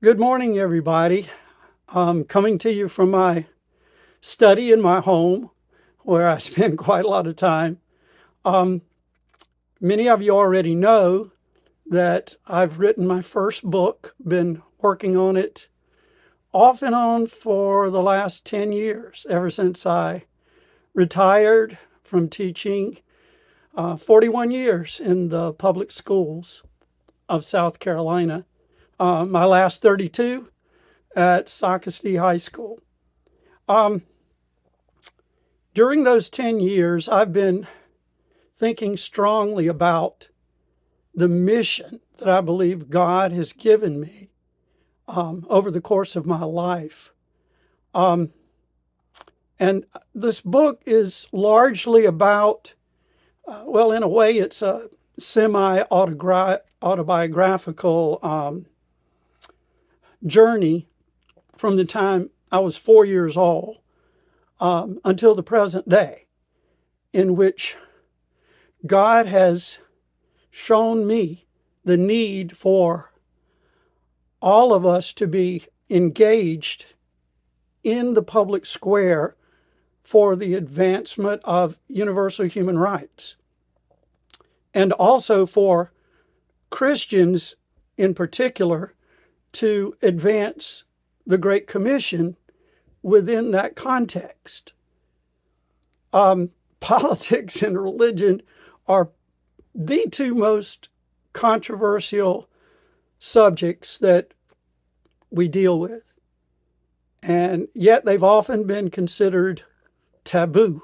Good morning, everybody. I'm coming to you from my study in my home, where I spend quite a lot of time. Um, Many of you already know that I've written my first book, been working on it off and on for the last 10 years, ever since I retired from teaching 41 years in the public schools of South Carolina. My last 32 at Socastee High School. Um, During those 10 years, I've been thinking strongly about the mission that I believe God has given me over the course of my life. Um, and this book is largely about, well, in a way, it's a semi autobiographical journey from the time I was 4 years old until the present day, in which God has shown me the need for all of us to be engaged in the public square for the advancement of universal human rights, and also for Christians in particular to advance the Great Commission within that context. Politics and religion are the two most controversial subjects that we deal with. And yet they've often been considered taboo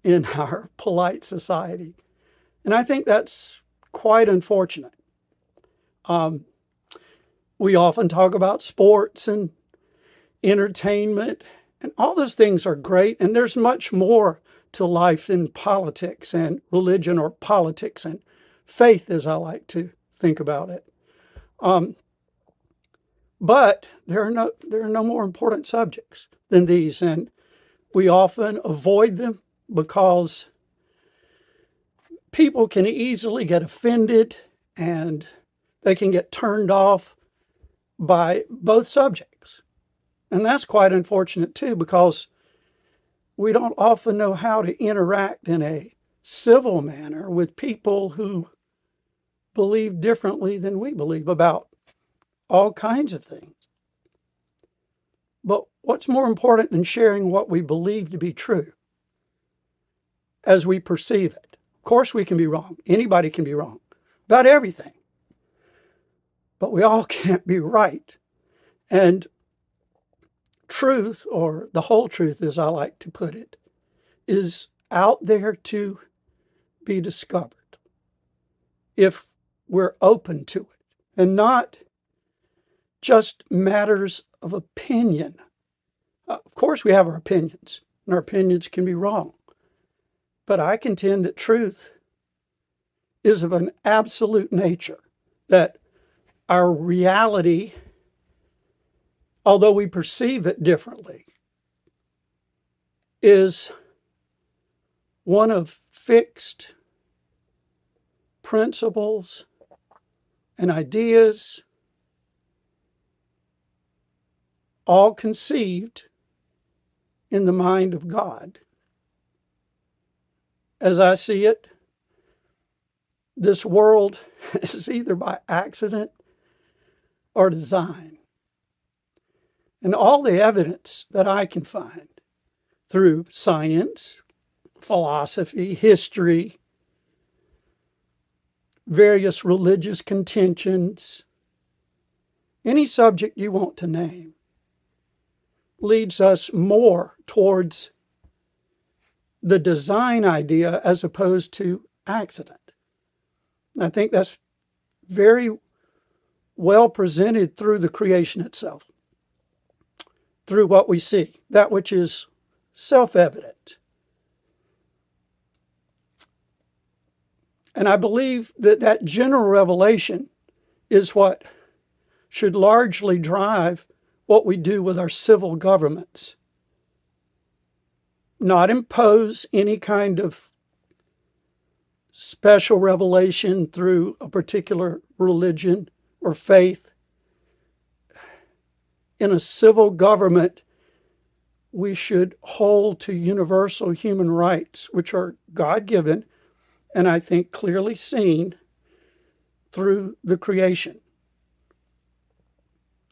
in our polite society. And I think that's quite unfortunate. We often talk about sports and entertainment, and all those things are great. And there's much more to life than politics and religion, or politics and faith, as I like to think about it. But there are no more important subjects than these, and we often avoid them because people can easily get offended and they can get turned off by both subjects. And that's quite unfortunate too, because we don't often know how to interact in a civil manner with people who believe differently than we believe about all kinds of things. But what's more important than sharing what we believe to be true as we perceive it? Of course, we can be wrong. Anybody can be wrong about everything. But we all can't be right. And truth, or the whole truth, as I like to put it, is out there to be discovered if we're open to it, and not just matters of opinion. Of course, we have our opinions, and our opinions can be wrong. But I contend that truth is of an absolute nature, that our reality, although we perceive it differently, is one of fixed principles and ideas, all conceived in the mind of God. As I see it, this world is either by accident or design. And all the evidence that I can find through science, philosophy, history, various religious contentions, any subject you want to name, leads us more towards the design idea as opposed to accident. I think that's very well presented through the creation itself, through what we see, that which is self-evident. And I believe that that general revelation is what should largely drive what we do with our civil governments. Not impose any kind of special revelation through a particular religion or faith, in a civil government, we should hold to universal human rights, which are God-given and I think clearly seen through the creation.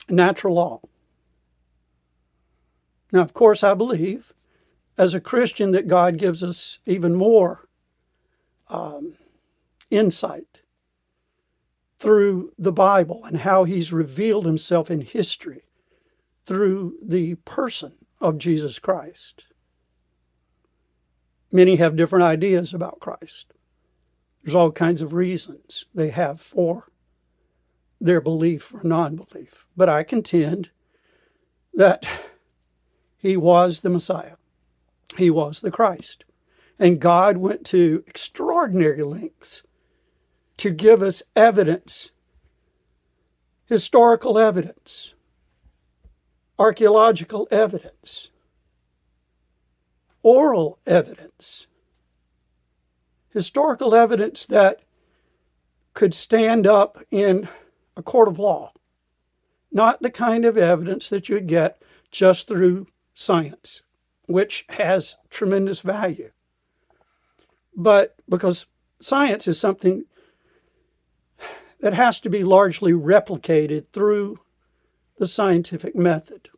Natural law. Now, of course, I believe as a Christian that God gives us even more insight through the Bible and how he's revealed himself in history through the person of Jesus Christ. Many have different ideas about Christ. There's all kinds of reasons they have for their belief or non-belief. But I contend that he was the Messiah. He was the Christ. And God went to extraordinary lengths to give us evidence, historical evidence, archaeological evidence, oral evidence, historical evidence that could stand up in a court of law, not the kind of evidence that you'd get just through science, which has tremendous value. But because science is something that has to be largely replicated through the scientific method.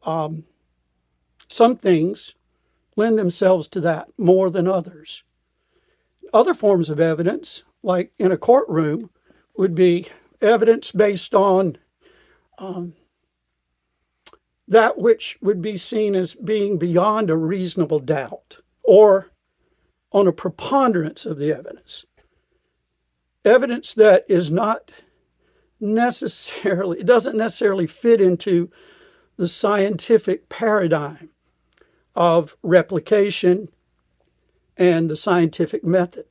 Some things lend themselves to that more than others. Other forms of evidence, like in a courtroom, would be evidence based on that which would be seen as being beyond a reasonable doubt, or on a preponderance of the evidence. Evidence that is not necessarily, it doesn't necessarily fit into the scientific paradigm of replication and the scientific method.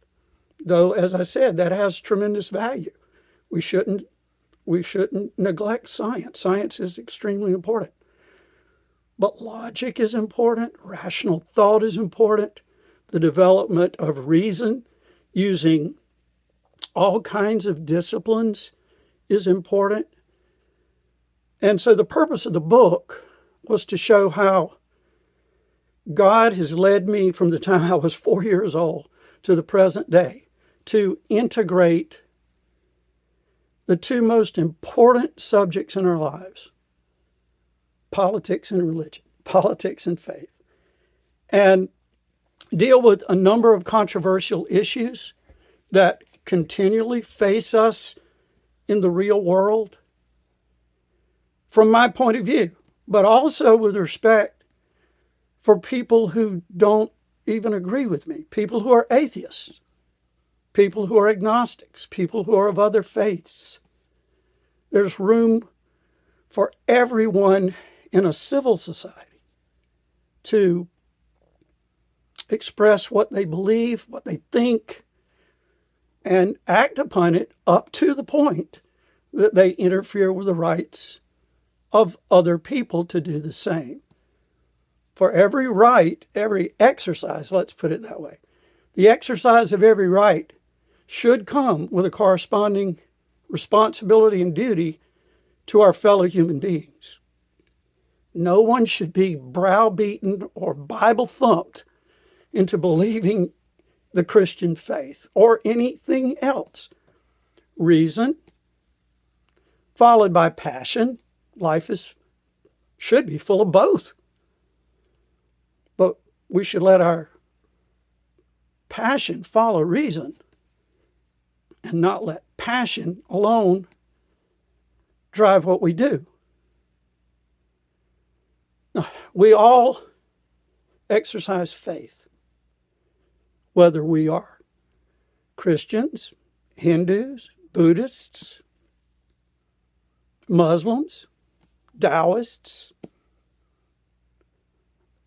Though, as I said, that has tremendous value. We shouldn't neglect science. Science is extremely important. But logic is important. Rational thought is important. The development of reason using all kinds of disciplines is important. And so the purpose of the book was to show how God has led me from the time I was 4 years old to the present day to integrate the two most important subjects in our lives: politics and religion, politics and faith, and deal with a number of controversial issues that continually face us in the real world from my point of view, but also with respect for people who don't even agree with me, people who are atheists, people who are agnostics, people who are of other faiths. There's room for everyone in a civil society to express what they believe, what they think, and act upon it up to the point that they interfere with the rights of other people to do the same. For every right, every exercise, let's put it that way, the exercise of every right should come with a corresponding responsibility and duty to our fellow human beings. No one should be browbeaten or Bible thumped into believing the Christian faith or anything else. Reason followed by passion. Life should be full of both. But we should let our passion follow reason and not let passion alone drive what we do. We all exercise faith, whether we are Christians, Hindus, Buddhists, Muslims, Taoists,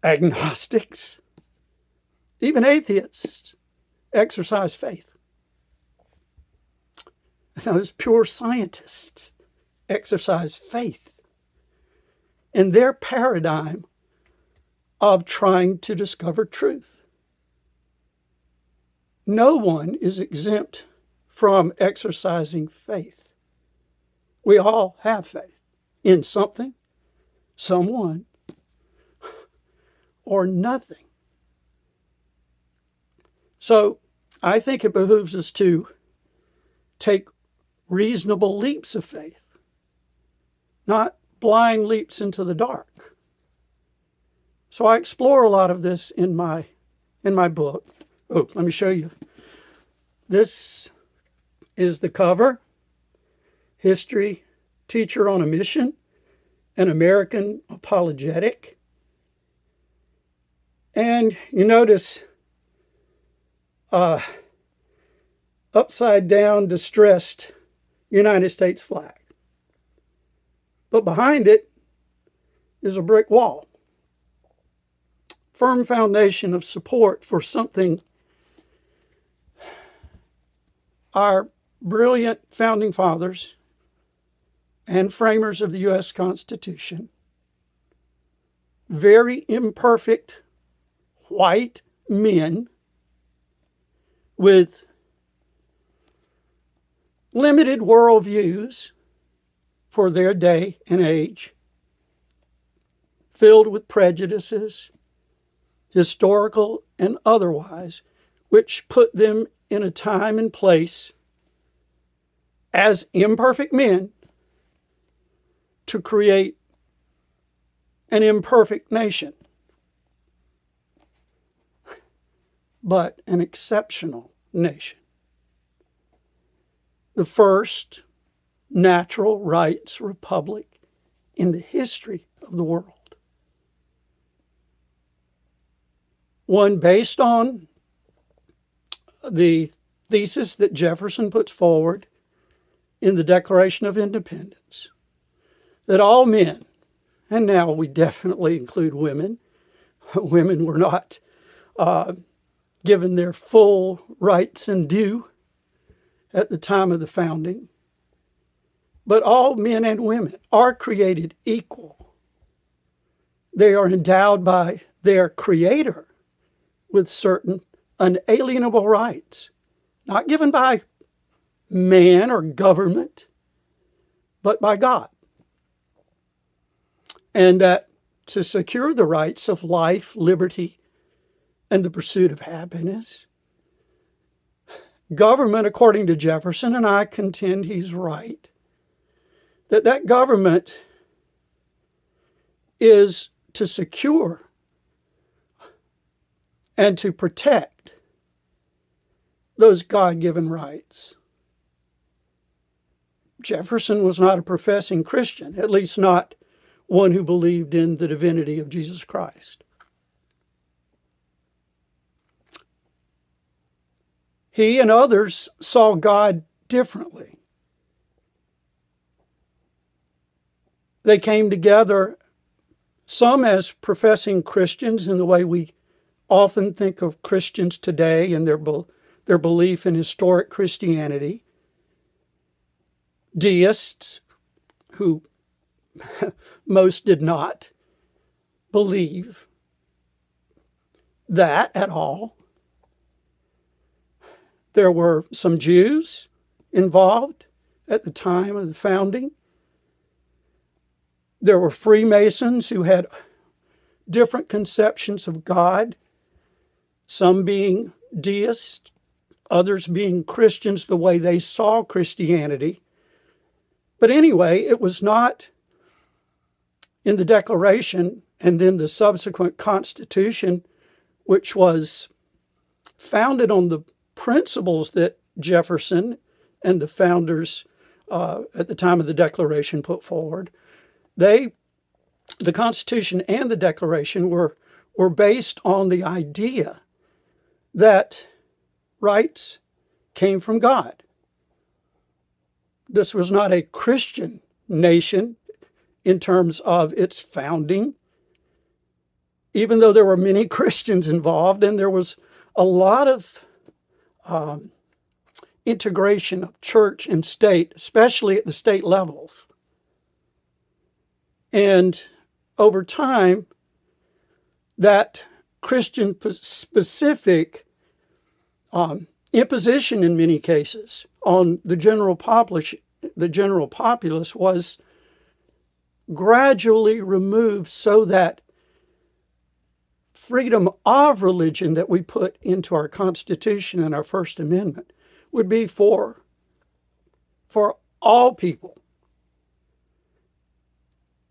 agnostics, even atheists exercise faith. Those pure scientists exercise faith in their paradigm of trying to discover truth. No one is exempt from exercising faith. We all have faith. in something, someone, or nothing. So I think it behooves us to take reasonable leaps of faith, not blind leaps into the dark. So I explore a lot of this in my book. Oh, let me show you. This is the cover. History Teacher on a Mission, an American Apologetic. And you notice upside down, distressed United States flag. But behind it is a brick wall. Firm foundation of support for something our brilliant founding fathers and framers of the U.S. Constitution, very imperfect white men with limited worldviews for their day and age, filled with prejudices, historical and otherwise, which put them in a time and place as imperfect men to create an imperfect nation, but an exceptional nation. The first natural rights republic in the history of the world. One based on the thesis that Jefferson puts forward in the Declaration of Independence, that all men, and now we definitely include women, women were not given their full rights and due at the time of the founding, but all men and women are created equal. They are endowed by their Creator with certain unalienable rights, not given by man or government, but by God. And that to secure the rights of life, liberty, and the pursuit of happiness, government, according to Jefferson, and I contend he's right, that government is to secure and to protect those God-given rights. Jefferson was not a professing Christian, at least not one who believed in the divinity of Jesus Christ. He and others saw God differently. They came together, some as professing Christians in the way we often think of Christians today and their belief in historic Christianity. Deists, who most did not believe that at all. There were some Jews involved at the time of the founding. There were Freemasons who had different conceptions of God, some being deists, others being Christians the way they saw Christianity. But anyway, it was not in the Declaration and then the subsequent Constitution, which was founded on the principles that Jefferson and the founders at the time of the Declaration put forward. The Constitution and the Declaration were based on the idea that rights came from God. This was not a Christian nation in terms of its founding, even though there were many Christians involved and there was a lot of integration of church and state, especially at the state levels. And over time, that Christian specific imposition in many cases on the general populace was gradually removed so that freedom of religion that we put into our Constitution and our First Amendment would be for all people.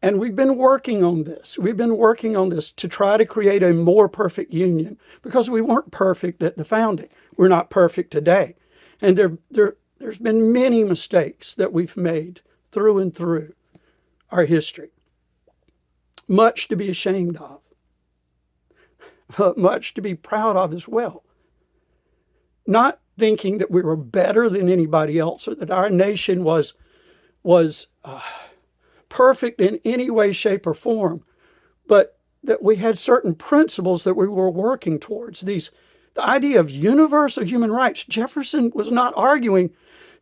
And we've been working on this. We've been working on this to try to create a more perfect union, because we weren't perfect at the founding. We're not perfect today. And there's been many mistakes that we've made through and through our history. Much to be ashamed of, but much to be proud of as well. Not thinking that we were better than anybody else, or that our nation was perfect in any way, shape, or form, but that we had certain principles that we were working towards. The idea of universal human rights. Jefferson was not arguing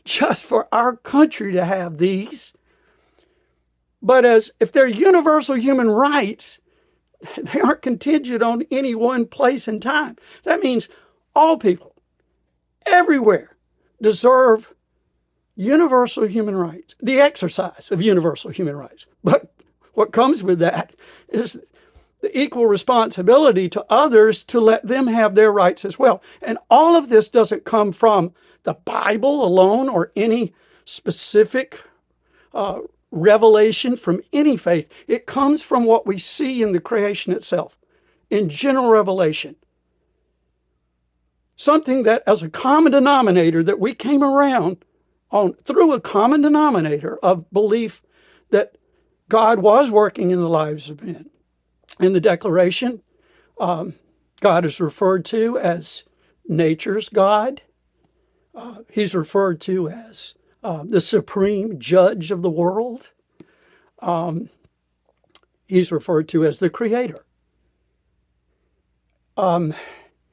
just for our country to have these, but as if they're universal human rights, they aren't contingent on any one place and time. That means all people, everywhere, deserve universal human rights, the exercise of universal human rights. But what comes with that is the equal responsibility to others to let them have their rights as well. And all of this doesn't come from the Bible alone or any specific revelation from any faith. It comes from what we see in the creation itself, in general revelation. Something that, as a common denominator, that we came around on through a common denominator of belief that God was working in the lives of men. In the Declaration, God is referred to as nature's God. He's referred to as the supreme judge of the world. He's referred to as the creator.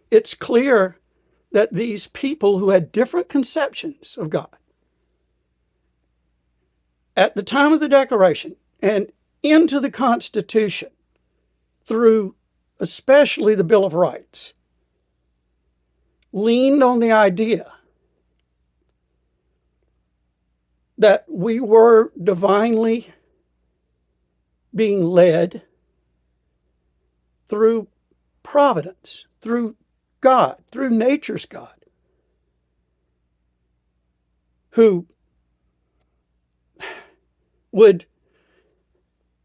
It's clear that these people who had different conceptions of God at the time of the Declaration and into the Constitution, through especially the Bill of Rights, leaned on the idea that we were divinely being led through providence, through God, through nature's God, who would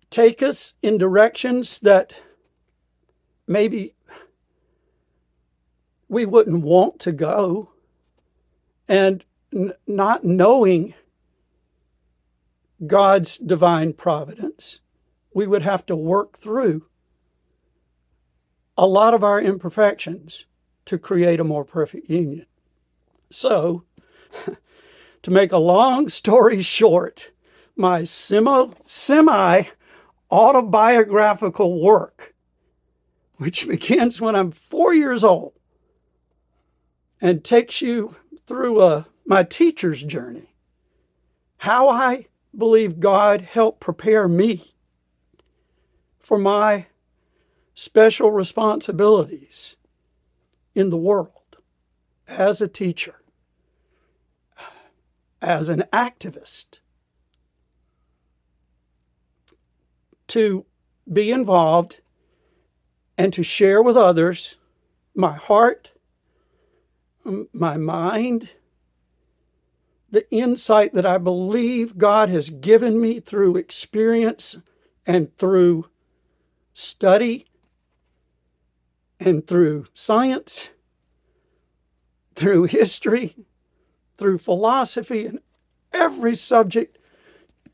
take us in directions that maybe we wouldn't want to go, and not knowing God's divine providence, we would have to work through a lot of our imperfections to create a more perfect union. So, to make a long story short, my semi-autobiographical work, which begins when I'm 4 years old and takes you through my teacher's journey, how I believe God helped prepare me for my special responsibilities in the world as a teacher, as an activist, to be involved and to share with others my heart, my mind, the insight that I believe God has given me through experience and through study and through science, through history, through philosophy, and every subject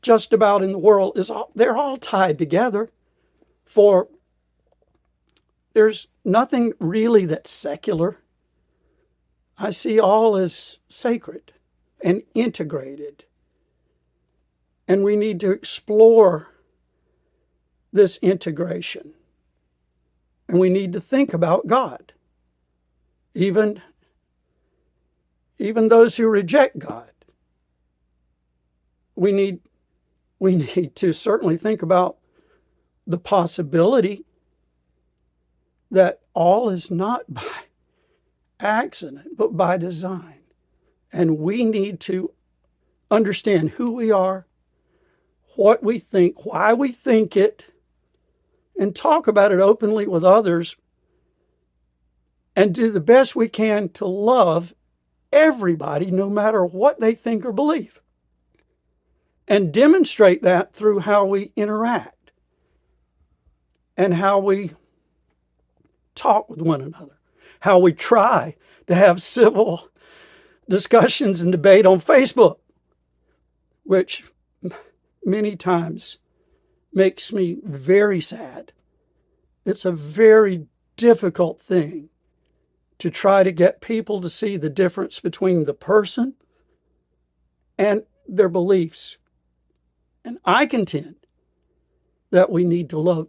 just about in the world they're all tied together. For there's nothing really that's secular. I see all as sacred and integrated. And we need to explore this integration. And we need to think about God. Even those who reject God. We need to certainly think about the possibility that all is not by accident, but by design. And we need to understand who we are, what we think, why we think it, and talk about it openly with others, and do the best we can to love everybody, no matter what they think or believe, and demonstrate that through how we interact and how we talk with one another, how we try to have civil discussions and debate on Facebook, which many times makes me very sad. It's a very difficult thing to try to get people to see the difference between the person and their beliefs. And I contend that we need to love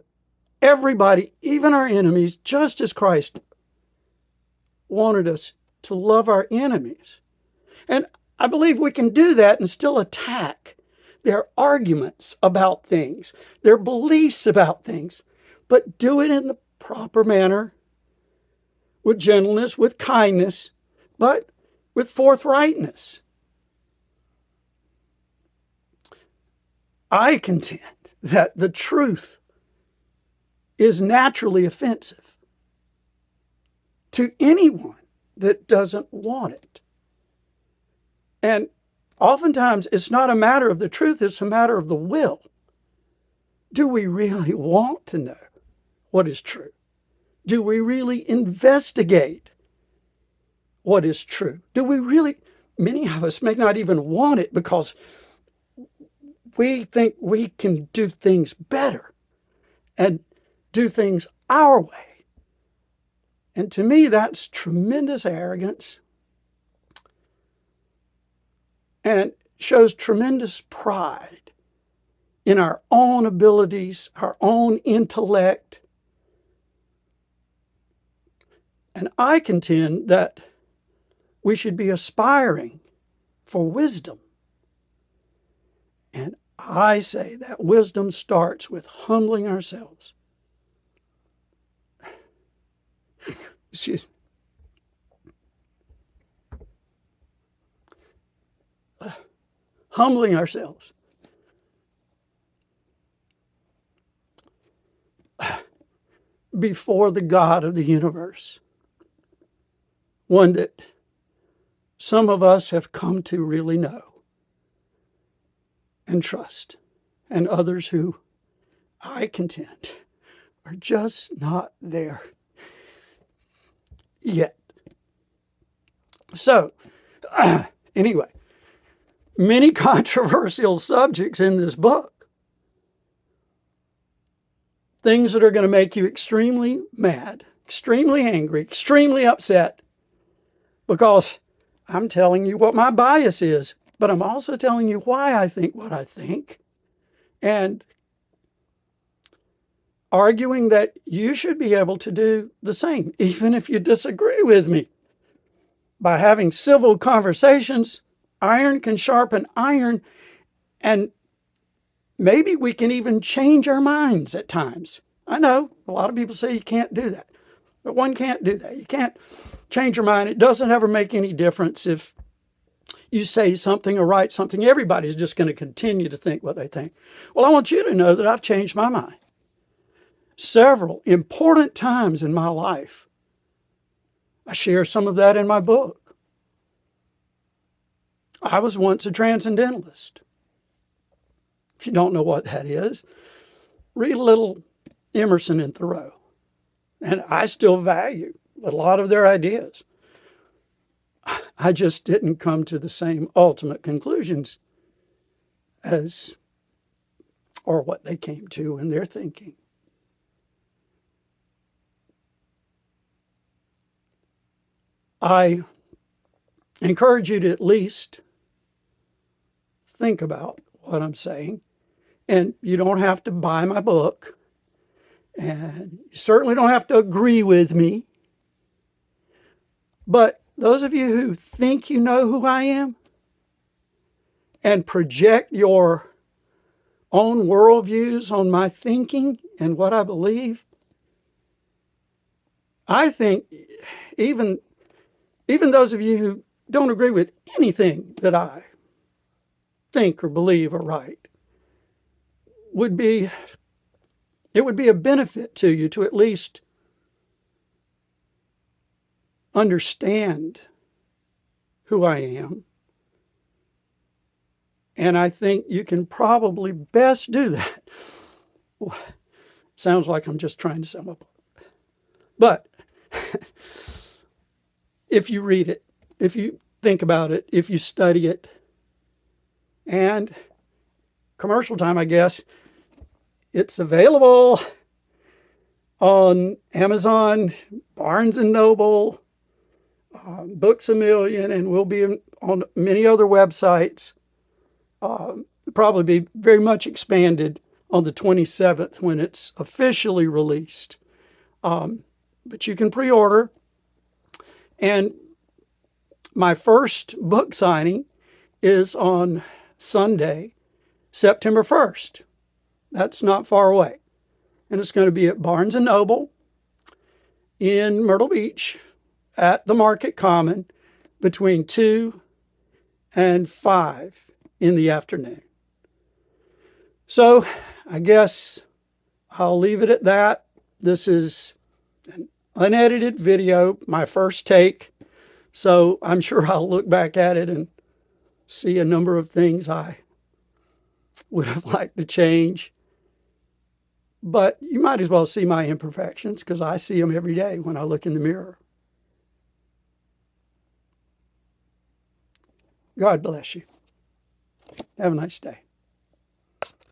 everybody, even our enemies, just as Christ wanted us to love our enemies. And I believe we can do that and still attack their arguments about things, their beliefs about things, but do it in the proper manner, with gentleness, with kindness, but with forthrightness. I contend that the truth is naturally offensive to anyone that doesn't want it. And oftentimes it's not a matter of the truth, it's a matter of the will. Do we really want to know what is true? Do we really investigate what is true? Do we really, many of us may not even want it because we think we can do things better and do things our way. And to me, that's tremendous arrogance and shows tremendous pride in our own abilities, our own intellect. And I contend that we should be aspiring for wisdom. And I say that wisdom starts with humbling ourselves. Excuse me. Humbling ourselves. Before the God of the universe. One that some of us have come to really know and trust, and others who, I contend, are just not there yet. So, anyway, many controversial subjects in this book. Things that are going to make you extremely mad, extremely angry, extremely upset, because I'm telling you what my bias is, but I'm also telling you why I think what I think, and arguing that you should be able to do the same, even if you disagree with me. By having civil conversations, iron can sharpen iron, and maybe we can even change our minds at times. I know a lot of people say you can't do that, but one can't do that. You can't change your mind. It doesn't ever make any difference if you say something or write something. Everybody's just going to continue to think what they think. Well, I want you to know that I've changed my mind several important times in my life. I share some of that in my book. I was once a transcendentalist. If you don't know what that is, read a little Emerson and Thoreau. And I still value a lot of their ideas. I just didn't come to the same ultimate conclusions as, or what they came to in their thinking. I encourage you to at least think about what I'm saying. And you don't have to buy my book. And you certainly don't have to agree with me. But those of you who think you know who I am and project your own worldviews on my thinking and what I believe, I think even those of you who don't agree with anything that I think or believe or write, would be, it would be a benefit to you to at least understand who I am. And I think you can probably best do that. Sounds like I'm just trying to sum up. But if you read it, if you think about it, if you study it, and commercial time, I guess, it's available on Amazon, Barnes and Noble, Books A Million, and will be on many other websites. Probably be very much expanded on the 27th when it's officially released. But you can pre-order. And my first book signing is on Sunday, September 1st. That's not far away. And it's going to be at Barnes & Noble in Myrtle Beach at the Market Common between 2 and 5 in the afternoon. So I guess I'll leave it at that. This is an unedited video, my first take. So I'm sure I'll look back at it and see a number of things I would have liked to change. But you might as well see my imperfections because I see them every day when I look in the mirror. God bless you. Have a nice day.